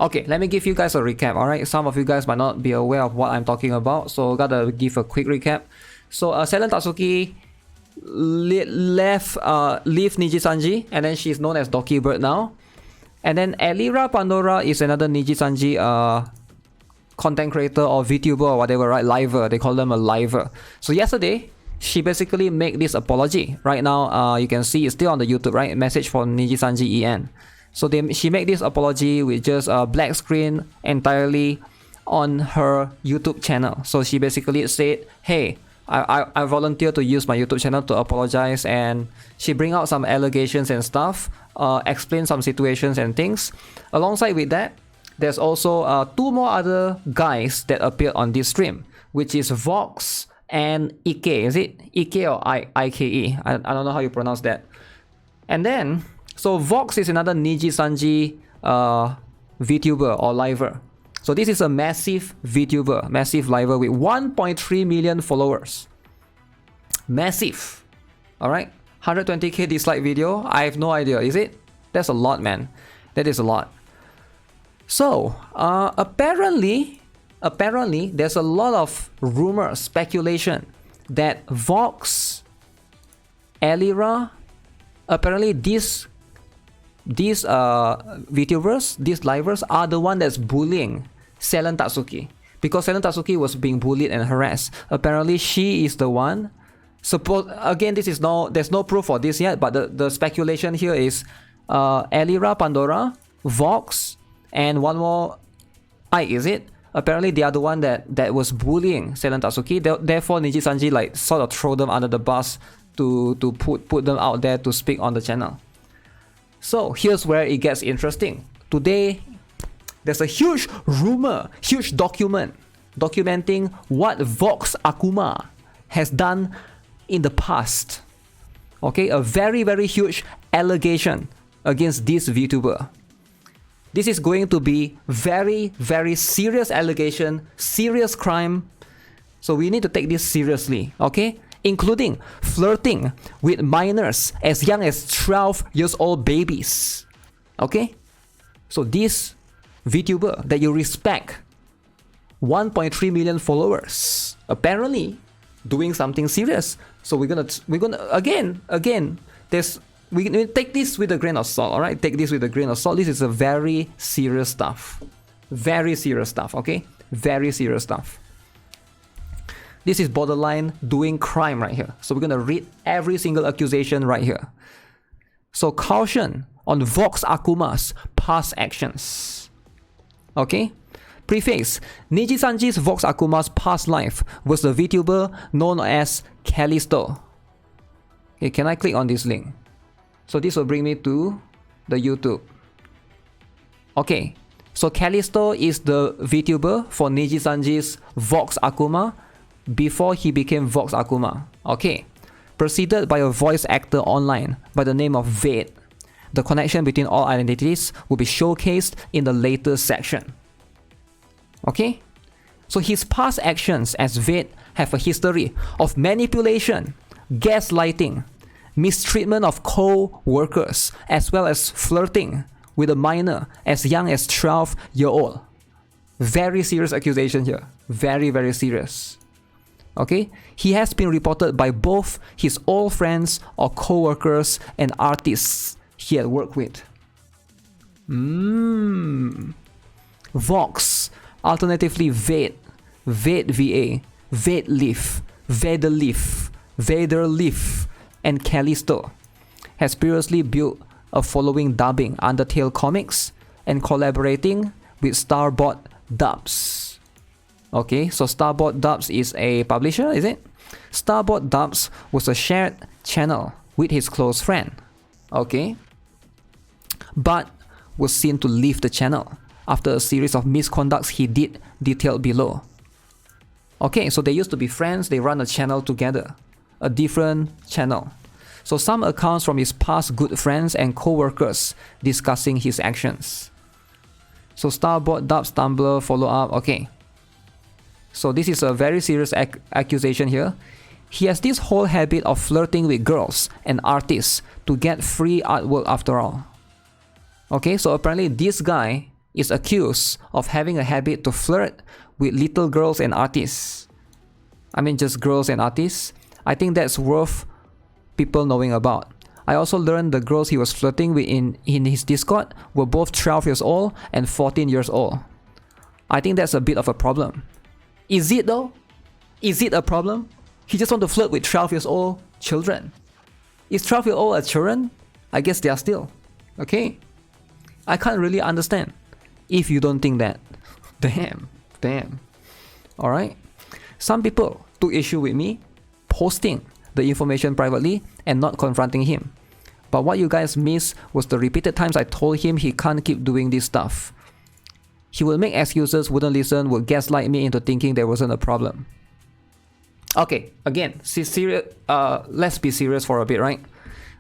Okay, let me give you guys a recap, alright? Some of you guys might not be aware of what I'm talking about, so gotta give a quick recap. So Selen Tatsuki left Nijisanji, and then she's known as Doki Bird now. And then Elira Pandora is another Nijisanji content creator or VTuber or whatever, right? Liver, they call them a liver. So yesterday, she basically made this apology. Right now, you can see it's still on the YouTube, right? Message for Nijisanji EN. So she made this apology with just a black screen entirely on her YouTube channel. So she basically said, hey, I volunteered to use my YouTube channel to apologize, and she bring out some allegations and stuff, explain some situations and things. Alongside with that, there's also two more other guys that appeared on this stream, which is Vox and Ike. Is it Ike or Ike? I don't know how you pronounce that. And then, so Vox is another Nijisanji VTuber or liver. So this is a massive VTuber, massive liver with 1.3 million followers. Massive. Alright? 120k dislike video. I have no idea. Is it? That's a lot, man. That is a lot. So, apparently, there's a lot of rumors, speculation that Vox, Elira, apparently these VTubers, these livers are the one that's bullying Selen Tatsuki, because Selen Tatsuki was being bullied and harassed. Apparently she is the one. Again, there's no proof for this yet, but the speculation here is Elira Pandora, Vox, and one more is it? Apparently they are the one that was bullying Selen Tatsuki. Therefore Nijisanji like sort of throw them under the bus to put them out there to speak on the channel. So here's where it gets interesting. Today, there's a huge rumor, huge documenting what Vox Akuma has done in the past. Okay, a very, very huge allegation against this VTuber. This is going to be very, very serious allegation, serious crime. So we need to take this seriously, okay? Including flirting with minors as young as 12 years old babies. Okay? So this VTuber that you respect, 1.3 million followers, apparently doing something serious. So we're gonna again we take this with a grain of salt, alright? Take this with a grain of salt. This is a very serious stuff. Very serious stuff, okay? Very serious stuff. This is borderline doing crime right here. So we're gonna read every single accusation right here. So caution on Vox Akuma's past actions. Okay? Preface. Nijisanji's Vox Akuma's past life was the VTuber known as Callisto. Okay, can I click on this link? So this will bring me to the YouTube. Okay, so Callisto is the VTuber for Nijisanji's Vox Akuma before he became Vox Akuma. Okay, preceded by a voice actor online by the name of Vade. The connection between all identities will be showcased in the later section. Okay, so his past actions as Vade have a history of manipulation, gaslighting, mistreatment of co-workers, as well as flirting with a minor as young as 12-year-old. Very serious accusation here. Very, very serious. Okay? He has been reported by both his old friends or co-workers and artists he had worked with. Vox, alternatively Vade, Vade VA, Vade Leaf, Vader Leaf, Vader Leaf, and Callisto has previously built a following dubbing Undertale comics and collaborating with Starboard Dubs. Okay, so Starboard Dubs is a publisher, is it? Starboard Dubs was a shared channel with his close friend. Okay, but was seen to leave the channel after a series of misconducts he did detailed below. Okay, so they used to be friends, they run a channel together. A different channel. So some accounts from his past good friends and co-workers discussing his actions. So Starboard Dubs Tumblr follow up. Okay. So this is a very serious accusation here. He has this whole habit of flirting with girls and artists to get free artwork after all. Okay, so apparently this guy is accused of having a habit to flirt with little girls and artists. I mean, just girls and artists. I think that's worth people knowing about. I also learned the girls he was flirting with in his Discord were both 12 years old and 14 years old. I think that's a bit of a problem. Is it though? Is it a problem? He just want to flirt with 12 years old children. Is 12 years old a children? I guess they are still. Okay? I can't really understand if you don't think that. Damn. Alright? Some people took issue with me posting the information privately and not confronting him. But what you guys missed was the repeated times I told him he can't keep doing this stuff. He would make excuses, wouldn't listen, would gaslight me into thinking there wasn't a problem. Okay, again, let's be serious for a bit, right?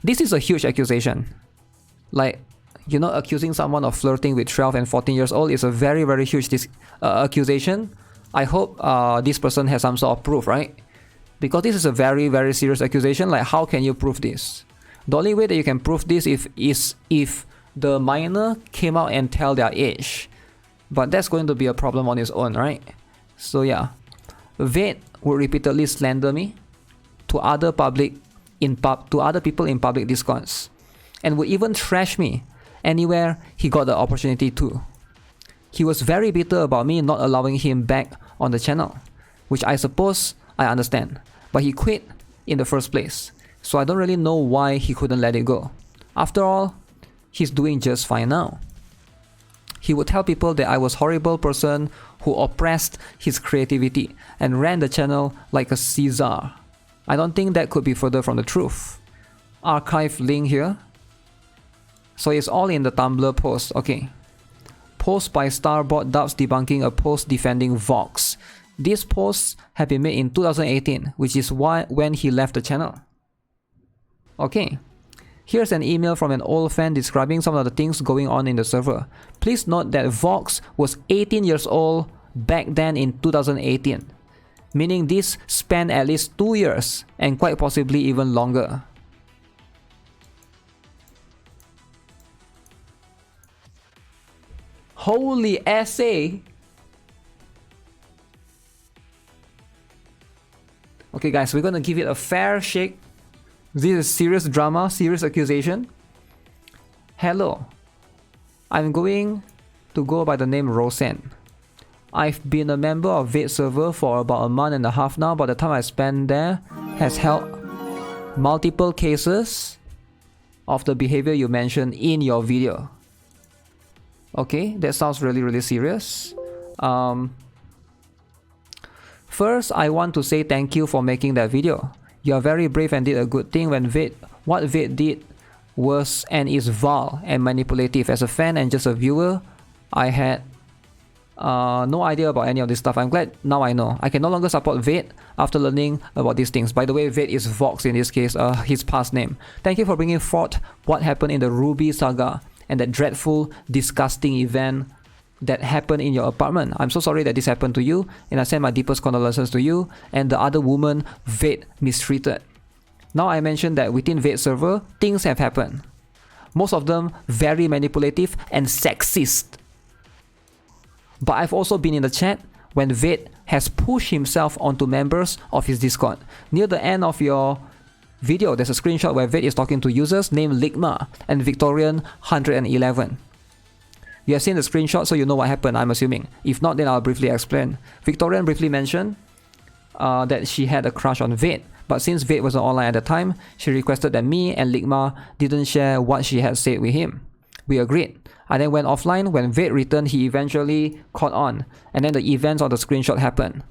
This is a huge accusation. Like, accusing someone of flirting with 12 and 14 years old is a very, very huge accusation. I hope this person has some sort of proof, right? Because this is a very, very serious accusation. Like, how can you prove this? The only way that you can prove this is if the minor came out and tell their age. But that's going to be a problem on its own, right? So yeah, Vate would repeatedly slander me to other people in public discourse, and would even trash me anywhere he got the opportunity to. He was very bitter about me not allowing him back on the channel, which I suppose I understand, but he quit in the first place, so I don't really know why he couldn't let it go. After all, he's doing just fine now. He would tell people that I was a horrible person who oppressed his creativity and ran the channel like a Caesar. I don't think that could be further from the truth. Archive link here. So it's all in the Tumblr post. Okay. Post by Starbot Dubs debunking a post defending Vox. These posts have been made in 2018, which is when he left the channel. Okay. Here's an email from an old fan describing some of the things going on in the server. Please note that Vox was 18 years old back then in 2018, meaning this spanned at least 2 years and quite possibly even longer. Holy essay! Okay guys, we're gonna give it a fair shake. This is serious drama, serious accusation. Hello, I'm going to go by the name Roseanne. I've been a member of Vtuber'S server for about a month and a half now, but the time I spent there has held multiple cases of the behavior you mentioned in your video. Okay, that sounds really, really serious. First, I want to say thank you for making that video. You are very brave and did a good thing when what Vate did was and is vile and manipulative. As a fan and just a viewer, I had no idea about any of this stuff. I'm glad now I know. I can no longer support Vate after learning about these things. By the way, Vate is Vox in this case, his past name. Thank you for bringing forth what happened in the Ruby saga and that dreadful, disgusting event that happened in your apartment. I'm so sorry that this happened to you, and I send my deepest condolences to you and the other woman Vate mistreated. Now I mentioned that within Vate server, things have happened. Most of them very manipulative and sexist. But I've also been in the chat when Vate has pushed himself onto members of his Discord. Near the end of your video, there's a screenshot where Vate is talking to users named Ligma and Victorian 111. You have seen the screenshot, so you know what happened, I'm assuming. If not, then I'll briefly explain. Victorian briefly mentioned that she had a crush on Vate, but since Vate wasn't online at the time, she requested that me and Ligma didn't share what she had said with him. We agreed. I then went offline. When Vate returned, he eventually caught on, and then the events on the screenshot happened.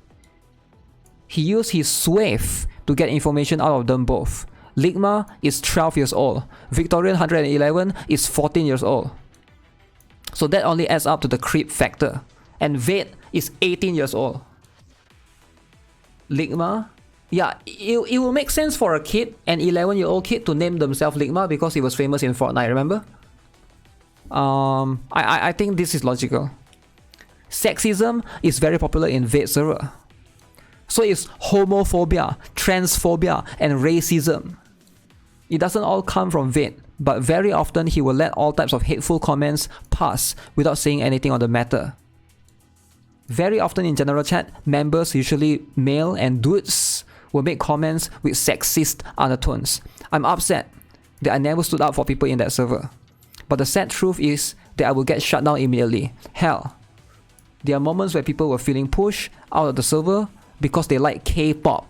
He used his swath to get information out of them both. Ligma is 12 years old. Victorian 111 is 14 years old. So that only adds up to the creep factor. And Vate is 18 years old. Ligma? Yeah, it will make sense for a kid, an 11-year-old kid, to name themselves Ligma because he was famous in Fortnite, remember? I think this is logical. Sexism is very popular in Vate server. So is homophobia, transphobia, and racism. It doesn't all come from Vate, but very often he will let all types of hateful comments pass without saying anything on the matter. Very often in general chat, members, usually male and dudes, will make comments with sexist undertones. I'm upset that I never stood up for people in that server. But the sad truth is that I will get shut down immediately. Hell, there are moments where people were feeling pushed out of the server because they like K-pop.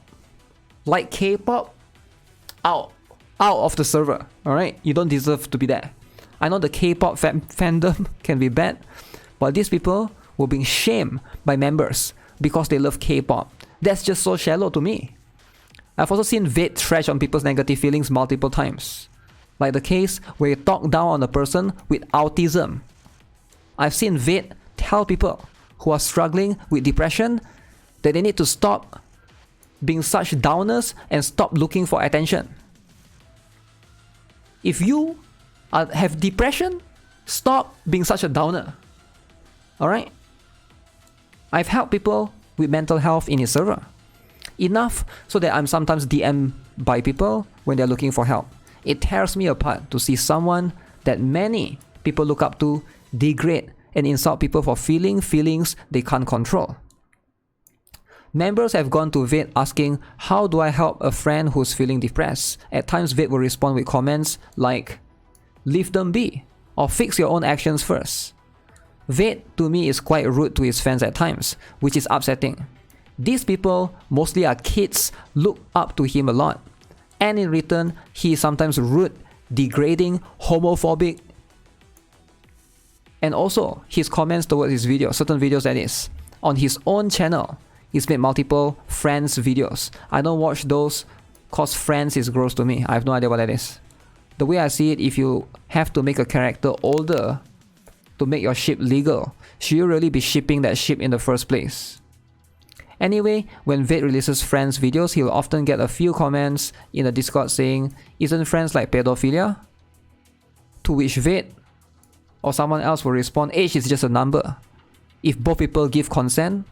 Like K-pop? Out of the server. Alright? You don't deserve to be there. I know the K-pop fandom can be bad, but these people were being shamed by members because they love K-pop. That's just so shallow to me. I've also seen Vit trash on people's negative feelings multiple times. Like the case where you talk down on a person with autism. I've seen Vit tell people who are struggling with depression that they need to stop being such downers and stop looking for attention. If you have depression, stop being such a downer. Alright? I've helped people with mental health in his server. Enough so that I'm sometimes DM'd by people when they're looking for help. It tears me apart to see someone that many people look up to degrade and insult people for feeling feelings they can't control. Members have gone to Vit asking, how do I help a friend who's feeling depressed? At times Vit will respond with comments like, leave them be, or fix your own actions first. Vit to me is quite rude to his fans at times, which is upsetting. These people, mostly are kids, look up to him a lot. And in return, he is sometimes rude, degrading, homophobic. And also, his comments towards his videos, certain videos that is, on his own channel, he's made multiple Friends videos. I don't watch those cause Friends is gross to me. I have no idea what that is. The way I see it, if you have to make a character older to make your ship legal, should you really be shipping that ship in the first place? Anyway, when Vit releases Friends videos, he'll often get a few comments in the Discord saying, isn't Friends like pedophilia? To which Vit or someone else will respond, age is just a number. If both people give consent,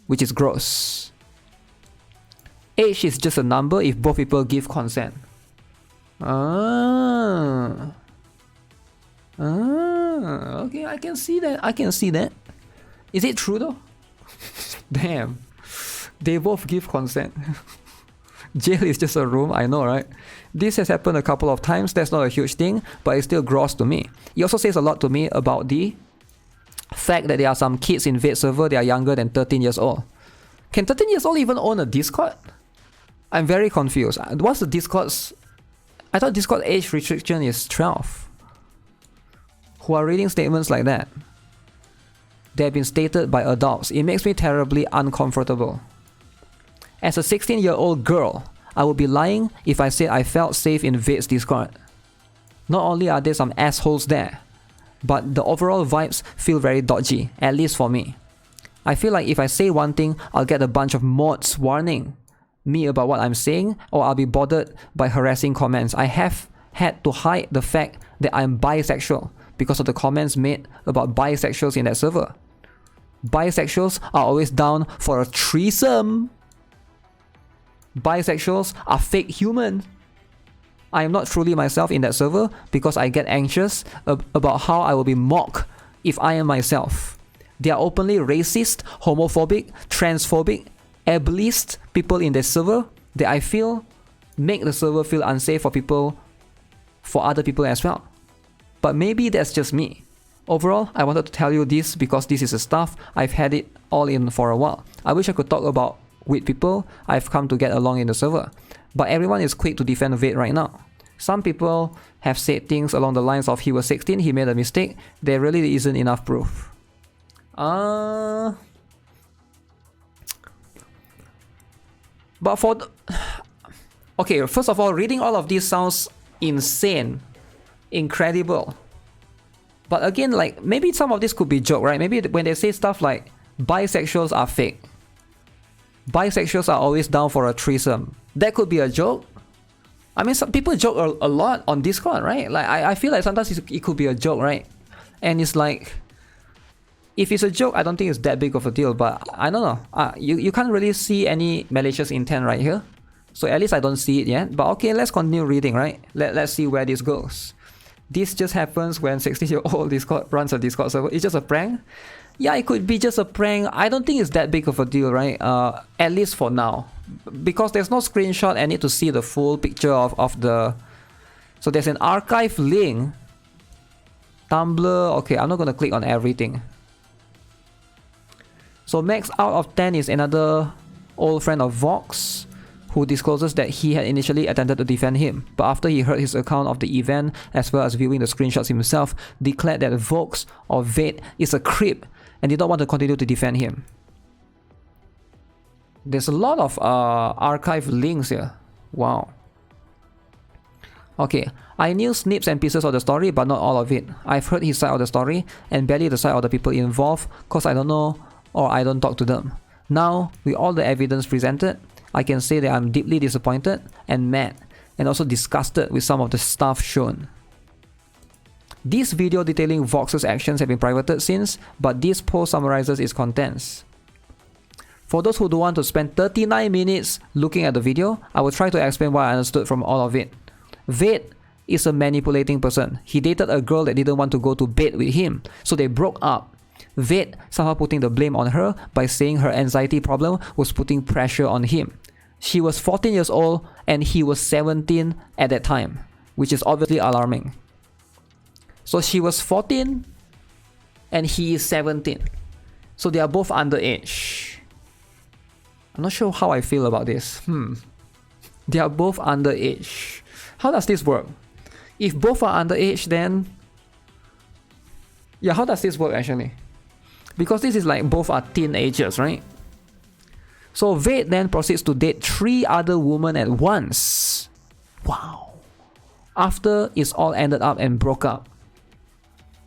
which is gross. Age is just a number if both people give consent. Okay, I can see that. Is it true though? Damn. They both give consent. Jail is just a room, I know, right? This has happened a couple of times. That's not a huge thing, but it's still gross to me. It also says a lot to me about the fact that there are some kids in Vit server that are younger than 13 years old. Can 13 years old even own a Discord? I'm very confused. What's the Discord's... I thought Discord age restriction is 12. Who are reading statements like that? They have been stated by adults. It makes me terribly uncomfortable. As a 16-year-old girl, I would be lying if I said I felt safe in Vit's Discord. Not only are there some assholes there, but the overall vibes feel very dodgy, at least for me. I feel like if I say one thing, I'll get a bunch of mods warning me about what I'm saying, or I'll be bothered by harassing comments. I have had to hide the fact that I'm bisexual because of the comments made about bisexuals in that server. Bisexuals are always down for a threesome. Bisexuals are fake humans. I am not truly myself in that server because I get anxious about how I will be mocked if I am myself. They are openly racist, homophobic, transphobic, ableist people in the server that I feel make the server feel unsafe for other people as well. But maybe that's just me. Overall, I wanted to tell you this because this is the stuff I've had it all in for a while. I wish I could talk about with people I've come to get along in the server, but everyone is quick to defend Vit right now. Some people have said things along the lines of he was 16, he made a mistake. There really isn't enough proof. But for okay, first of all, reading all of this sounds insane, incredible. But again, like, maybe some of this could be joke, right? Maybe when they say stuff like bisexuals are fake, bisexuals are always down for a threesome, that could be a joke. I mean, some people joke a lot on Discord, right? Like, I feel like sometimes it could be a joke, right? And it's like, if it's a joke, I don't think it's that big of a deal, but I don't know. You can't really see any malicious intent right here. So at least I don't see it yet. But okay, let's continue reading, right? Let's see where this goes. This just happens when 16-year-old Discord runs a Discord server. It's just a prank? Yeah, it could be just a prank. I don't think it's that big of a deal, right? At least for now. Because there's no screenshot. I need to see the full picture of the... So there's an archive link. Tumblr. Okay, I'm not going to click on everything. So Max out of 10 is another old friend of Vox, who discloses that he had initially attempted to defend him, but after he heard his account of the event as well as viewing the screenshots himself, declared that Vox or Vate is a creep and did not want to continue to defend him. There's a lot of archive links here. Wow. Okay, I knew snips and pieces of the story, but not all of it. I've heard his side of the story and barely the side of the people involved, cause I don't know or I don't talk to them. Now, with all the evidence presented, I can say that I'm deeply disappointed and mad, and also disgusted with some of the stuff shown. This video detailing Vox's actions have been privated since, but this post summarizes its contents. For those who don't want to spend 39 minutes looking at the video, I will try to explain what I understood from all of it. Vate is a manipulating person. He dated a girl that didn't want to go to bed with him, so they broke up. Vate somehow putting the blame on her by saying her anxiety problem was putting pressure on him. She was 14 years old and he was 17 at that time, which is obviously alarming. So she was 14 and he is 17. So they are both underage. I'm not sure how I feel about this. They are both underage. How does this work? If both are underage, then... Yeah, how does this work actually? Because this is like both are teenagers, right? So Vate then proceeds to date 3 other women at once. Wow. After it's all ended up and broke up.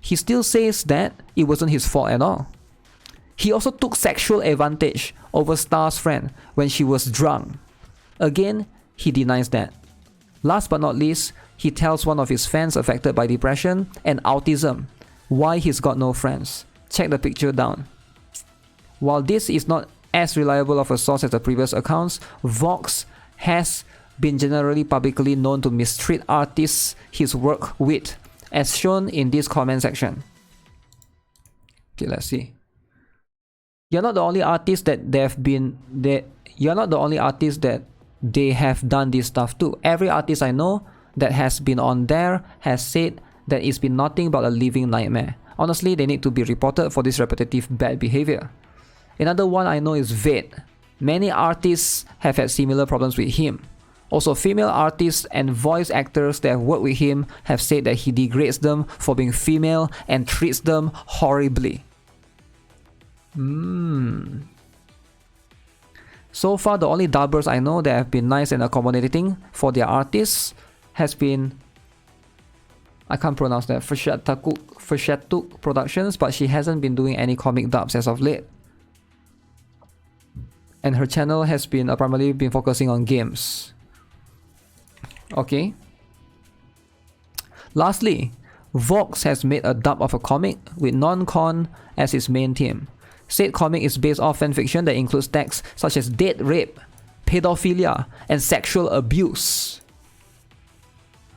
He still says that it wasn't his fault at all. He also took sexual advantage over Star's friend when she was drunk. Again, he denies that. Last but not least, he tells one of his fans affected by depression and autism why he's got no friends. Check the picture down. While this is not as reliable of a source as the previous accounts, Vox has been generally publicly known to mistreat artists he's worked with, as shown in this comment section. Okay, let's see. You're not the only artist that you're not the only artist that they have done this stuff to. Every artist I know that has been on there has said that it's been nothing but a living nightmare. Honestly, they need to be reported for this repetitive bad behavior. Another one I know is Vate. Many artists have had similar problems with him. Also, female artists and voice actors that have worked with him have said that he degrades them for being female and treats them horribly. So far, the only dubbers I know that have been nice and accommodating for their artists has been... I can't pronounce that. Fushetuk Productions, but she hasn't been doing any comic dubs as of late. And her channel has been primarily been focusing on games. Okay. Lastly, Vox has made a dub of a comic with non-con as its main theme. Said comic is based off fanfiction that includes texts such as date rape, pedophilia, and sexual abuse.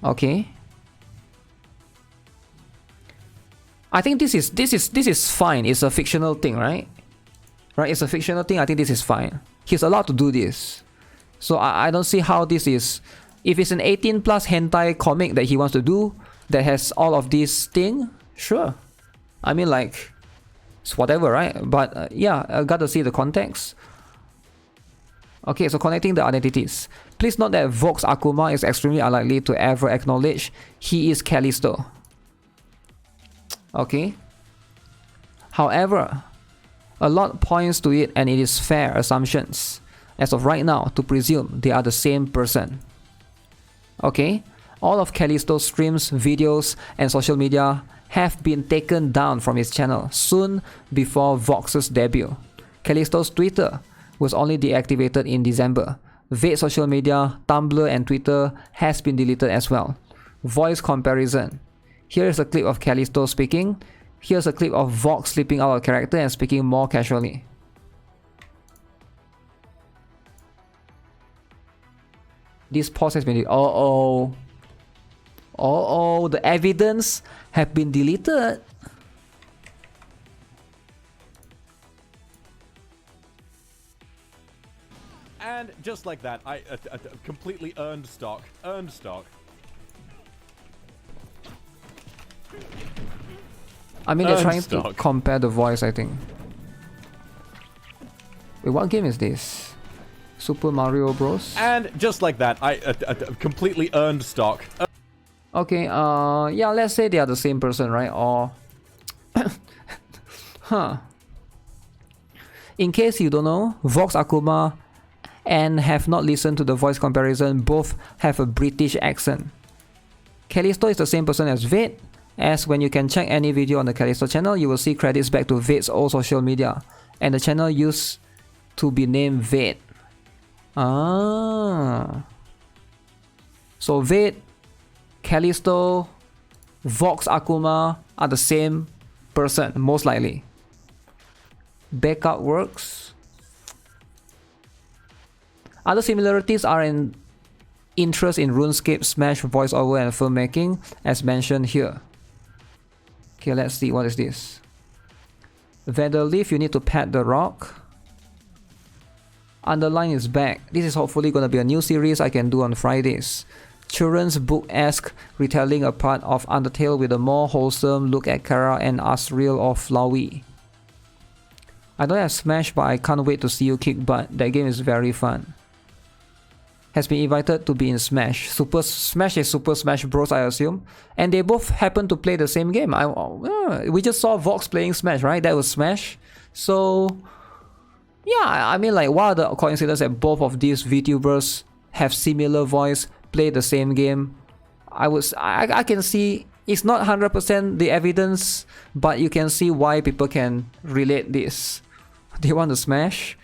Okay. I think this is fine. It's a fictional thing, right? Right? It's a fictional thing. I think this is fine. He's allowed to do this. So I don't see how this is... If it's an 18 plus hentai comic that he wants to do that has all of this thing, sure. I mean, like, it's whatever, right? But yeah, I got to see the context. Okay, so connecting the identities. Please note that Vox Akuma is extremely unlikely to ever acknowledge he is Callisto. Okay. However, a lot points to it and it is fair assumptions, as of right now, to presume they are the same person. Okay, all of Callisto's streams, videos, and social media have been taken down from his channel soon before Vox's debut. Callisto's Twitter was only deactivated in December. Vate's social media, Tumblr and Twitter has been deleted as well. Voice comparison. Here is a clip of Callisto speaking. Here's a clip of Vox slipping out of character and speaking more casually. This pause has been... Oh, the evidence have been deleted. And just like that, I completely earned stock. Earned stock. I mean, they're trying to compare the voice, I think. Wait, what game is this? Super Mario Bros? And just like that, I completely earned stock. Okay, yeah, let's say they are the same person, right? Or... huh. In case you don't know, Vox Akuma and have not listened to the voice comparison, both have a British accent. Callisto is the same person as Vate, as when you can check any video on the Callisto channel, you will see credits back to Vate's old social media, and the channel used to be named Vate. Ah. So Vate, Callisto, Vox Akuma are the same person, most likely. Backup works. Other similarities are in interest in RuneScape, Smash, voiceover, and filmmaking, as mentioned here. Okay, let's see, what is this? Vanderleaf, you need to pet the rock. Underline is back. This is hopefully going to be a new series I can do on Fridays. Children's book-esque retelling a part of Undertale with a more wholesome look at Kara and Asriel of Flowey. I don't have Smash, but I can't wait to see you kick butt. That game is very fun. Has been invited to be in Smash. Super Smash is Super Smash Bros, I assume. And they both happen to play the same game. We just saw Vox playing Smash, right? That was Smash. So, yeah, I mean, like, what are the coincidences that both of these VTubers have similar voice, play the same game? I can see, it's not 100% the evidence, but you can see why people can relate this. They want to Smash?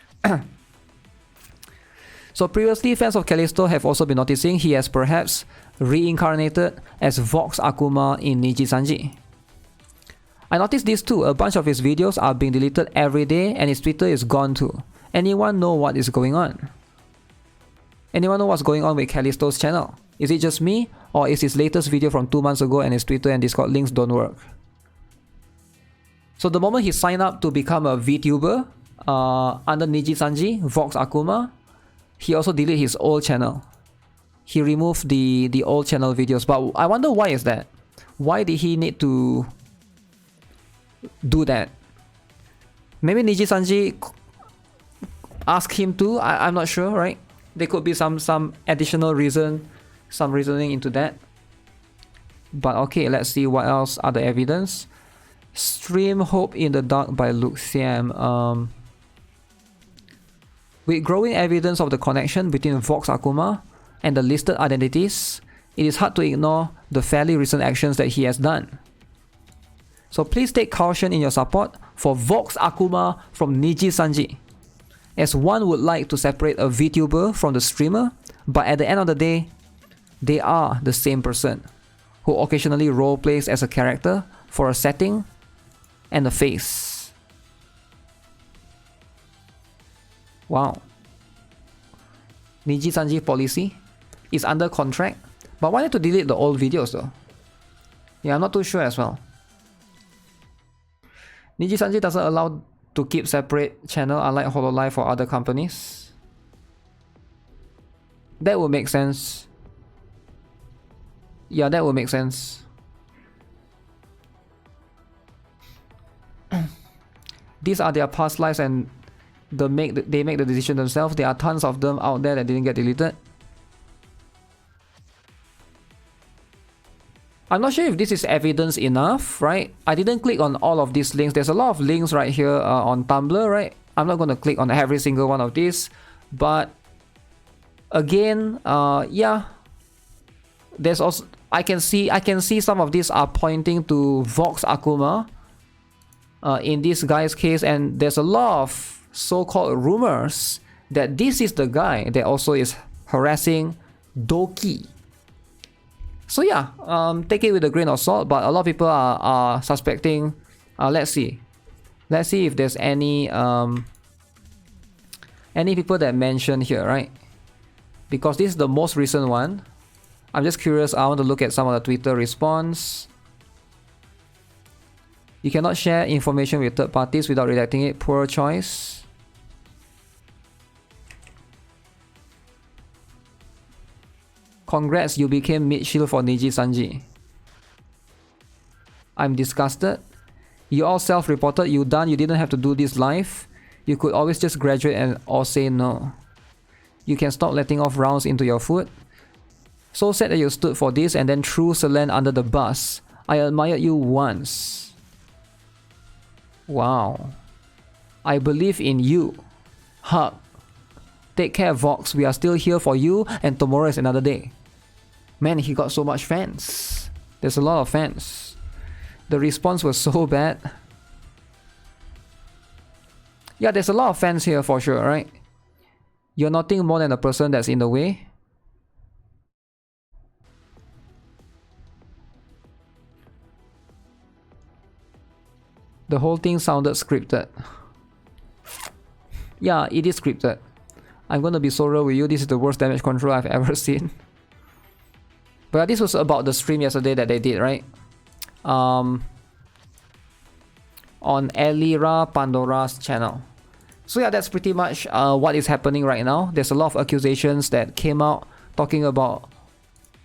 So previously, fans of Callisto have also been noticing he has perhaps reincarnated as Vox Akuma in Nijisanji. I noticed this too. A bunch of his videos are being deleted every day and his Twitter is gone too. Anyone know what is going on? Anyone know what's going on with Callisto's channel? Is it just me, or is his latest video from 2 months ago and his Twitter and Discord links don't work? So the moment he signed up to become a VTuber under Nijisanji, Vox Akuma, he also deleted his old channel. He removed the old channel videos, but I wonder why is that? Why did he need to do that? Maybe Nijisanji asked him to, I'm not sure, right? There could be some additional reason, some reasoning into that. But okay, let's see what else are the evidence. Stream Hope in the Dark by Luke Siam. With growing evidence of the connection between Vox Akuma and the listed identities, it is hard to ignore the fairly recent actions that he has done. So please take caution in your support for Vox Akuma from Nijisanji, as one would like to separate a VTuber from the streamer, but at the end of the day, they are the same person, who occasionally roleplays as a character for a setting and a face. Wow. Nijisanji policy is under contract, but why need to delete the old videos though? Yeah, I'm not too sure as well. Nijisanji doesn't allow to keep separate channel unlike Hololive or other companies. That would make sense. Yeah, that would make sense. These are their past lives and they make the decision themselves. There are tons of them out there that didn't get deleted. I'm not sure if this is evidence enough, right? I didn't click on all of these links. There's a lot of links right here on Tumblr, right? I'm not going to click on every single one of these, but again, yeah, there's also I can see some of these are pointing to Vox Akuma in this guy's case, and there's a lot of so-called rumors that this is the guy that also is harassing Doki. So yeah, take it with a grain of salt, but a lot of people are suspecting. Let's see if there's any people that mentioned here, right? because this is the most recent one. I'm just curious. I want to look at some of the Twitter response. You cannot share information with third parties without redacting it. Poor choice. Congrats, you became mid-shield for Nijisanji. I'm disgusted. You all self-reported, you done, you didn't have to do this live. You could always just graduate and or say no. You can stop letting off rounds into your foot. So sad that you stood for this and then threw Selen under the bus. I admired you once. Wow. I believe in you. Hug. Take care, Vox. We are still here for you, and tomorrow is another day. Man, he got so much fans. There's a lot of fans. The response was so bad. Yeah, there's a lot of fans here for sure, right? You're nothing more than a person that's in the way. The whole thing sounded scripted. Yeah, it is scripted. I'm gonna be so real with you, this is the worst damage control I've ever seen. But this was about the stream yesterday that they did, right? On Elira Pandora's channel. So yeah, that's pretty much what is happening right now. There's a lot of accusations that came out talking about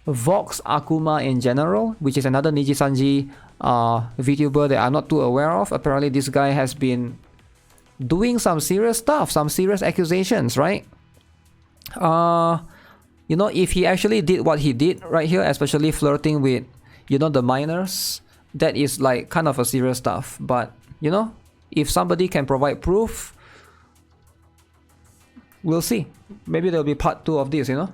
Vox Akuma in general, which is another Nijisanji VTuber that I'm not too aware of. Apparently this guy has been doing some serious stuff, some serious accusations, right? You know, if he actually did what he did right here, especially flirting with, you know, the minors, that is like kind of a serious stuff. But, you know, if somebody can provide proof, we'll see. Maybe there'll be part 2 of this, you know?